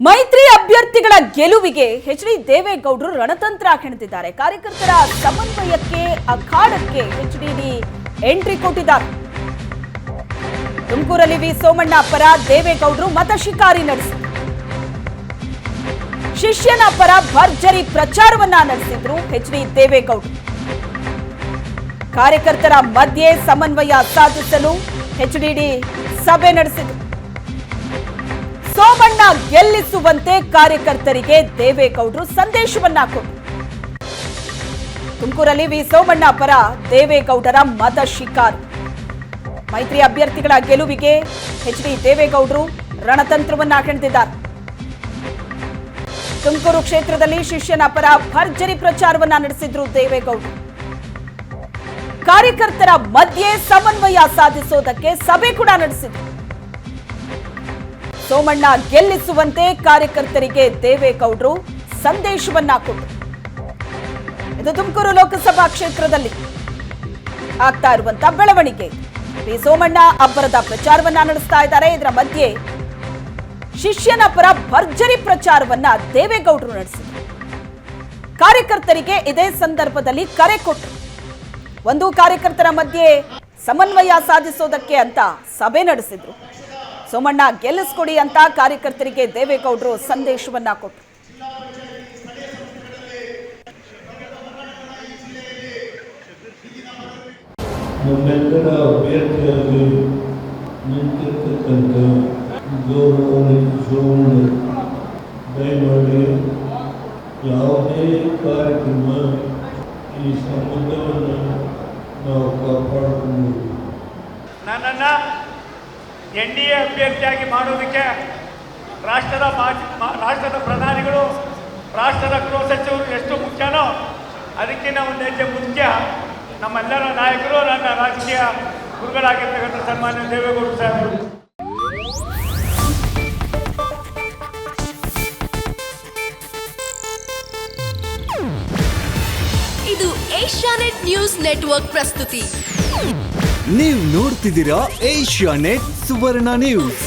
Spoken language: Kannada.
ಮೈತ್ರಿ ಅಭ್ಯರ್ಥಿಗಳ ಗೆಲುವಿಗೆ ಎಚ್.ಡಿ. ದೇವೇಗೌಡರು ರಣತಂತ್ರ ಹೆಣೆದಿದ್ದಾರೆ. ಕಾರ್ಯಕರ್ತರ ಸಮನ್ವಯಕ್ಕೆ ಅಖಾಡಕ್ಕೆ ಎಚ್.ಡಿ. ಎಂಟ್ರಿ ಕೊಟ್ಟಿದ್ದಾರೆ. ತುಮಕೂರಲ್ಲಿ ವಿ ಸೋಮಣ್ಣ ಪರ ದೇವೇಗೌಡರು ಮತ ಶಿಕಾರಿ ನಡೆಸಿದರು. ಶಿಷ್ಯನ ಪರ ಭರ್ಜರಿ ಪ್ರಚಾರವನ್ನ ನಡೆಸಿದ್ರು ಎಚ್.ಡಿ. ದೇವೇಗೌಡರು. ಕಾರ್ಯಕರ್ತರ ಮಧ್ಯೆ ಸಮನ್ವಯ ಸಾಧಿಸಲು ಎಚ್.ಡಿ. ಸಭೆ ನಡೆಸಿದರು. ಸೋಮಣ್ಣ ಗೆಲ್ಲಿಸುವಂತೆ ಕಾರ್ಯಕರ್ತರಿಗೆ ದೇವೇಗೌಡರು ಸಂದೇಶವನ್ನ ಕೊಟ್ಟರು. ತುಮಕೂರಲ್ಲಿ ವಿ ಸೋಮಣ್ಣ ಪರ ದೇವೇಗೌಡರ ಮತ ಶಿಕಾರಿ. ಮೈತ್ರಿ ಅಭ್ಯರ್ಥಿಗಳ ಗೆಲುವಿಗೆ ಎಚ್.ಡಿ. ದೇವೇಗೌಡರು ರಣತಂತ್ರವನ್ನ ಹೆಣೆದಿದ್ದಾರೆ. ತುಮಕೂರು ಕ್ಷೇತ್ರದಲ್ಲಿ ಶಿಷ್ಯನ ಪರ ಭರ್ಜರಿ ಪ್ರಚಾರವನ್ನ ನಡೆಸಿದ್ರು ದೇವೇಗೌಡರು. ಕಾರ್ಯಕರ್ತರ ಮಧ್ಯೆ ಸಮನ್ವಯ ಸಾಧಿಸೋದಕ್ಕೆ ಸಭೆ ಕೂಡ ನಡೆಸಿದ್ರು. ಸೋಮಣ್ಣ ಗೆಲ್ಲಿಸುವಂತೆ ಕಾರ್ಯಕರ್ತರಿಗೆ ದೇವೇಗೌಡರು ಸಂದೇಶವನ್ನ ಕೊಟ್ಟರು. ಇದು ತುಮಕೂರು ಲೋಕಸಭಾ ಕ್ಷೇತ್ರದಲ್ಲಿ ಆಗ್ತಾ ಇರುವಂತಹ ಬೆಳವಣಿಗೆ. ವಿ ಸೋಮಣ್ಣ ಅಬ್ಬರದ ಪ್ರಚಾರವನ್ನ ನಡೆಸ್ತಾ ಇದ್ದಾರೆ. ಇದರ ಮಧ್ಯೆ ಶಿಷ್ಯನ ಪರ ಭರ್ಜರಿ ಪ್ರಚಾರವನ್ನ ದೇವೇಗೌಡರು ನಡೆಸಿದರು. ಕಾರ್ಯಕರ್ತರಿಗೆ ಇದೇ ಸಂದರ್ಭದಲ್ಲಿ ಕರೆ ಕೊಟ್ಟರು. ಒಂದು ಕಾರ್ಯಕರ್ತರ ಮಧ್ಯೆ ಸಮನ್ವಯ ಸಾಧಿಸೋದಕ್ಕೆ ಅಂತ ಸಭೆ ನಡೆಸಿದ್ರು. ಸೋಮಣ್ಣ ಗೆಲ್ಲಿಸ್ಕೊಡಿ ಅಂತ ಕಾರ್ಯಕರ್ತರಿಗೆ ದೇವೇಗೌಡರು ಸಂದೇಶವನ್ನ ಕೊಟ್ಟರು. ನಮ್ಮೆಲ್ಲರ ಅಭ್ಯರ್ಥಿಯಾಗಿ ನಿಂತಿರ್ತಕ್ಕಂಥ ಸೋಮಣ್ಣ ದಯಮಾಡಿ ಯಾವುದೇ ಕಾರ್ಯಕ್ರಮ ಈ ಸಂಬಂಧವನ್ನು ನಾವು ಕಾಪಾಡಿಕೊಂಡು ನನ್ನನ್ನು NDA ಅಭ್ಯರ್ಥಿಯಾಗಿ ಮಾಡೋದಕ್ಕೆ ರಾಷ್ಟ್ರದ ಪ್ರಧಾನಿಗಳು, ರಾಷ್ಟ್ರದ ಗೃಹ ಸಚಿವರು ಎಷ್ಟು ಮುಖ್ಯನೋ ಅದಕ್ಕಿಂತ ಒಂದು ಹೆಜ್ಜೆ ಮುಖ್ಯ ನಮ್ಮೆಲ್ಲರ ನಾಯಕರು, ನನ್ನ ರಾಜಕೀಯ ಗುರುಗಳಾಗಿರ್ತಕ್ಕಂಥ ಸನ್ಮಾನ್ಯ ದೇವೇಗೌಡರು ಸಾಹೇಬರು. ಇದು ಏಷ್ಯಾನೆಟ್ ನ್ಯೂಸ್ ನೆಟ್ವರ್ಕ್ ಪ್ರಸ್ತುತಿ. ನೀವು ನೋಡ್ತಿದ್ದೀರಾ ಏಷ್ಯಾನೆಟ್ ಸುವರ್ಣ ನ್ಯೂಸ್.